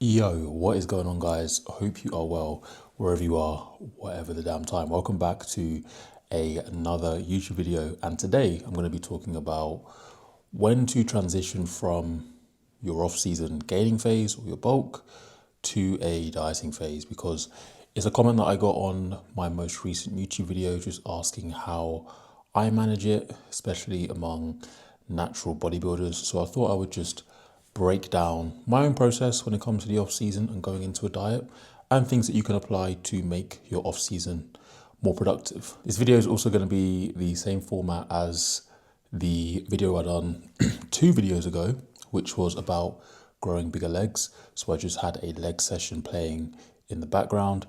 Yo, what is going on, guys? I hope you are well wherever you are, whatever the damn time. Welcome back to another YouTube video, and today I'm going to be talking about when to transition from your off-season gaining phase or your bulk to a dieting phase, because it's a comment that I got on my most recent YouTube video just asking how I manage it, especially among natural bodybuilders. So I thought I would just break down my own process when it comes to the off season and going into a diet, and things that you can apply to make your off season more productive. This video is also going to be the same format as the video I done 2 videos ago, which was about growing bigger legs. So I just had a leg session playing in the background.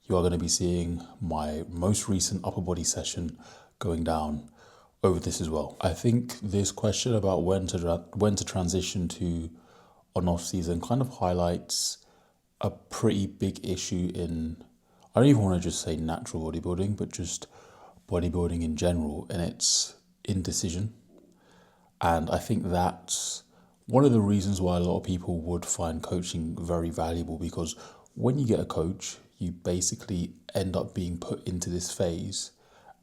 You are going to be seeing my most recent upper body session going down over this as well. I think this question about when to transition to an off season kind of highlights a pretty big issue in, I don't even want to just say natural bodybuilding, but just bodybuilding in general, and it's indecision. And I think that's one of the reasons why a lot of people would find coaching very valuable, because when you get a coach, you basically end up being put into this phase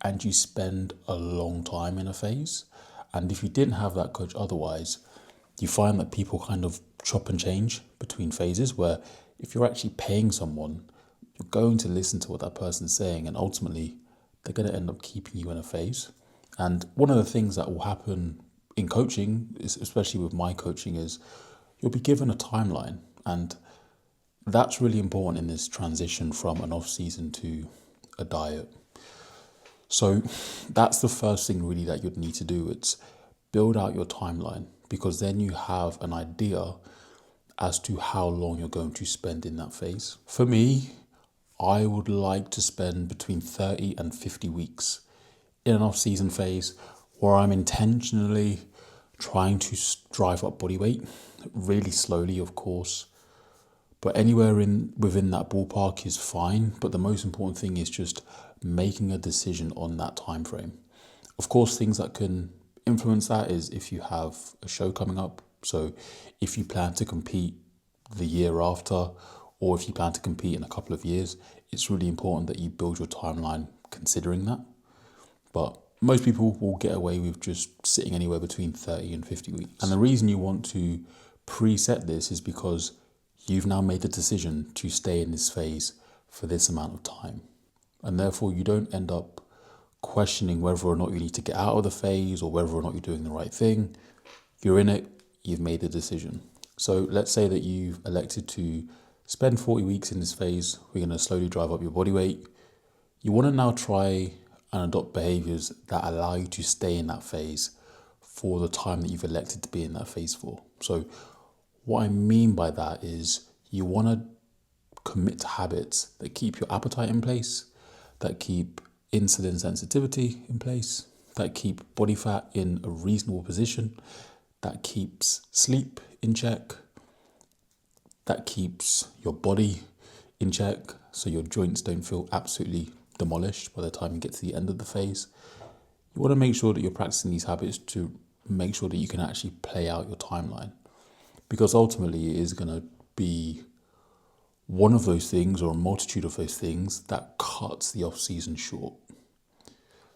and you spend a long time in a phase. And if you didn't have that coach otherwise, you find that people kind of chop and change between phases, where if you're actually paying someone, you're going to listen to what that person's saying, and ultimately they're going to end up keeping you in a phase. And one of the things that will happen in coaching, especially with my coaching, is you'll be given a timeline, and that's really important in this transition from an off season to a diet. So that's the first thing really that you'd need to do. It's build out your timeline, because then you have an idea as to how long you're going to spend in that phase. For me, I would like to spend between 30 and 50 weeks in an off-season phase where I'm intentionally trying to drive up body weight, really slowly, of course. But anywhere within that ballpark is fine. But the most important thing is just making a decision on that time frame. Of course, things that can influence that is if you have a show coming up. So if you plan to compete the year after, or if you plan to compete in a couple of years, it's really important that you build your timeline considering that. But most people will get away with just sitting anywhere between 30 and 50 weeks. And the reason you want to preset this is because you've now made the decision to stay in this phase for this amount of time. And therefore you don't end up questioning whether or not you need to get out of the phase or whether or not you're doing the right thing. You're in it, you've made the decision. So let's say that you've elected to spend 40 weeks in this phase. We're going to slowly drive up your body weight. You want to now try and adopt behaviors that allow you to stay in that phase for the time that you've elected to be in that phase for. So what I mean by that is you want to commit to habits that keep your appetite in place, that keep insulin sensitivity in place, that keep body fat in a reasonable position, that keeps sleep in check, that keeps your body in check so your joints don't feel absolutely demolished by the time you get to the end of the phase. You want to make sure that you're practicing these habits to make sure that you can actually play out your timeline, because ultimately it is going to be one of those things, or a multitude of those things, that cuts the off season short.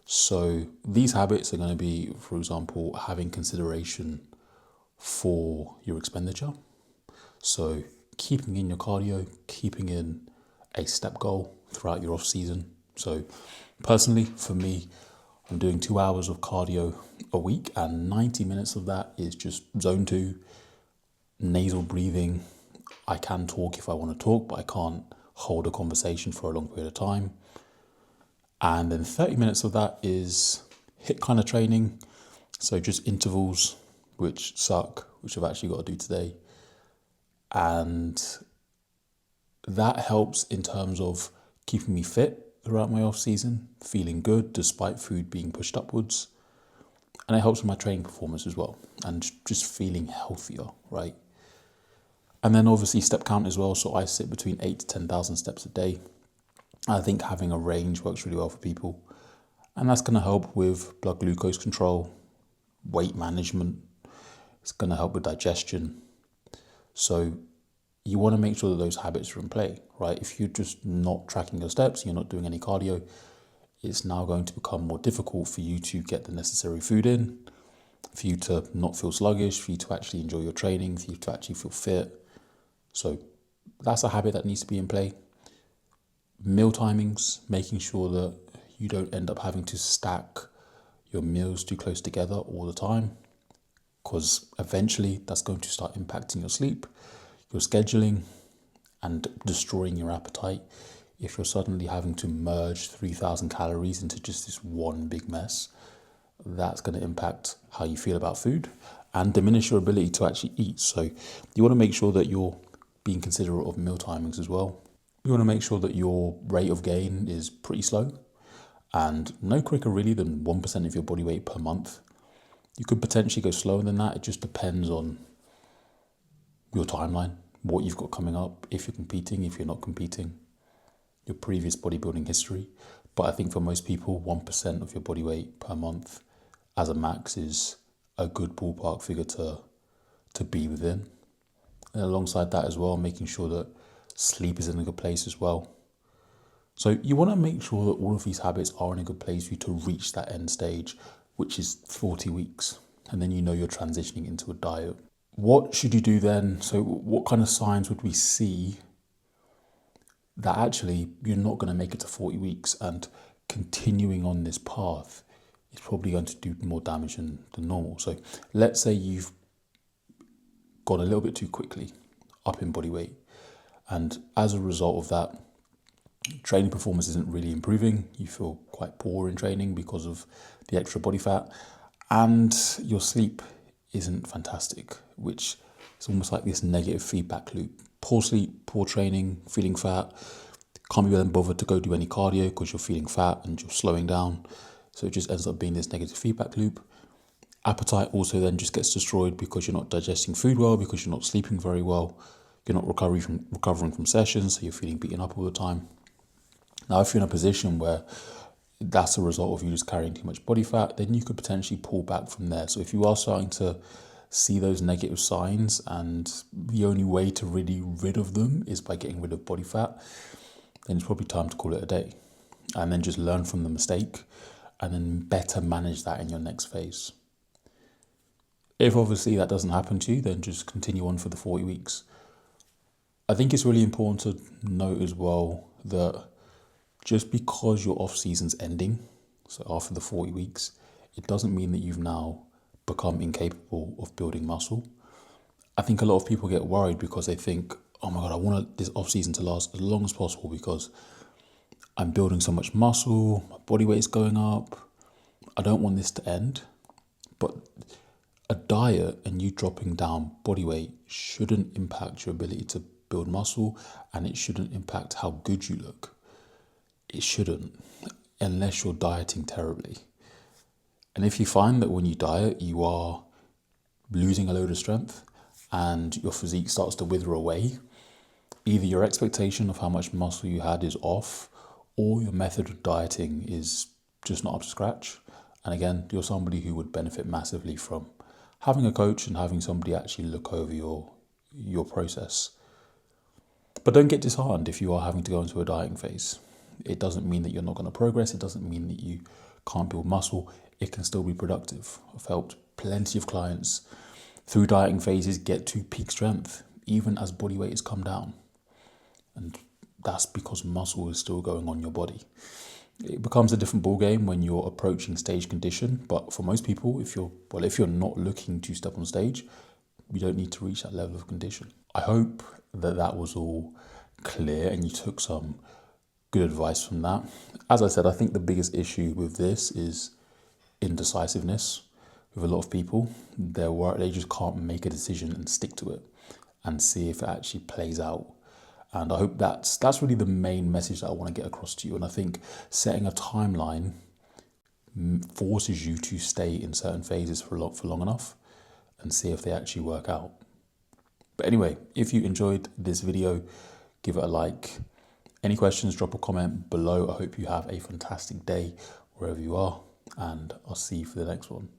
So these habits are going to be, for example, having consideration for your expenditure. So keeping in your cardio, keeping in a step goal throughout your off season. So personally, for me, I'm doing 2 hours of cardio a week, and 90 minutes of that is just zone 2, nasal breathing. I can talk if I want to talk, but I can't hold a conversation for a long period of time. And then 30 minutes of that is HIIT kind of training. So just intervals, which suck, which I've actually got to do today. And that helps in terms of keeping me fit throughout my off season, feeling good despite food being pushed upwards. And it helps with my training performance as well, and just feeling healthier, right? And then obviously step count as well. So I sit between 8 to 10,000 steps a day. I think having a range works really well for people. And that's going to help with blood glucose control, weight management. It's going to help with digestion. So you want to make sure that those habits are in play, right? If you're just not tracking your steps, you're not doing any cardio, it's now going to become more difficult for you to get the necessary food in, for you to not feel sluggish, for you to actually enjoy your training, for you to actually feel fit. So that's a habit that needs to be in play. Meal timings, making sure that you don't end up having to stack your meals too close together all the time, because eventually that's going to start impacting your sleep, your scheduling, and destroying your appetite. If you're suddenly having to merge 3,000 calories into just this one big mess, that's going to impact how you feel about food and diminish your ability to actually eat. So you want to make sure that you're being considerate of meal timings as well. You want to make sure that your rate of gain is pretty slow and no quicker really than 1% of your body weight per month. You could potentially go slower than that. It just depends on your timeline, what you've got coming up, if you're competing, if you're not competing, your previous bodybuilding history. But I think for most people, 1% of your body weight per month as a max is a good ballpark figure to be within. And alongside that as well, making sure that sleep is in a good place as well. So you want to make sure that all of these habits are in a good place for you to reach that end stage, which is 40 weeks. And then you know you're transitioning into a diet. What should you do then? So what kind of signs would we see that actually you're not going to make it to 40 weeks and continuing on this path is probably going to do more damage than normal? So let's say you've gone a little bit too quickly up in body weight, and as a result of that, training performance isn't really improving. You feel quite poor in training because of the extra body fat, and your sleep isn't fantastic, which is almost like this negative feedback loop. Poor sleep, poor training, feeling fat, can't be then bothered to go do any cardio because you're feeling fat and you're slowing down. So it just ends up being this negative feedback loop. Appetite also then just gets destroyed because you're not digesting food well, because you're not sleeping very well, you're not recovering from sessions, so you're feeling beaten up all the time. Now, if you're in a position where that's a result of you just carrying too much body fat, then you could potentially pull back from there. So if you are starting to see those negative signs and the only way to really rid of them is by getting rid of body fat, then it's probably time to call it a day and then just learn from the mistake and then better manage that in your next phase. If obviously that doesn't happen to you, then just continue on for the 40 weeks. I think it's really important to note as well that just because your off season's ending, so after the 40 weeks, it doesn't mean that you've now become incapable of building muscle. I think a lot of people get worried because they think, oh my God, I want this off season to last as long as possible because I'm building so much muscle, my body weight is going up. I don't want this to end. But a diet and you dropping down body weight shouldn't impact your ability to build muscle, and it shouldn't impact how good you look. It shouldn't, unless you're dieting terribly. And if you find that when you diet, you are losing a load of strength and your physique starts to wither away, either your expectation of how much muscle you had is off, or your method of dieting is just not up to scratch. And again, you're somebody who would benefit massively from having a coach and having somebody actually look over your process. But don't get disheartened if you are having to go into a dieting phase. It doesn't mean that you're not going to progress. It doesn't mean that you can't build muscle. It can still be productive. I've helped plenty of clients through dieting phases get to peak strength, even as body weight has come down. And that's because muscle is still going on your body. It becomes a different ballgame when you're approaching stage condition. But for most people, if you're not looking to step on stage, you don't need to reach that level of condition. I hope that was all clear and you took some good advice from that. As I said, I think the biggest issue with this is indecisiveness with a lot of people. They just can't make a decision and stick to it and see if it actually plays out. And I hope that's really the main message that I want to get across to you. And I think setting a timeline forces you to stay in certain phases for long enough and see if they actually work out. But anyway, if you enjoyed this video, give it a like. Any questions, drop a comment below. I hope you have a fantastic day wherever you are, and I'll see you for the next one.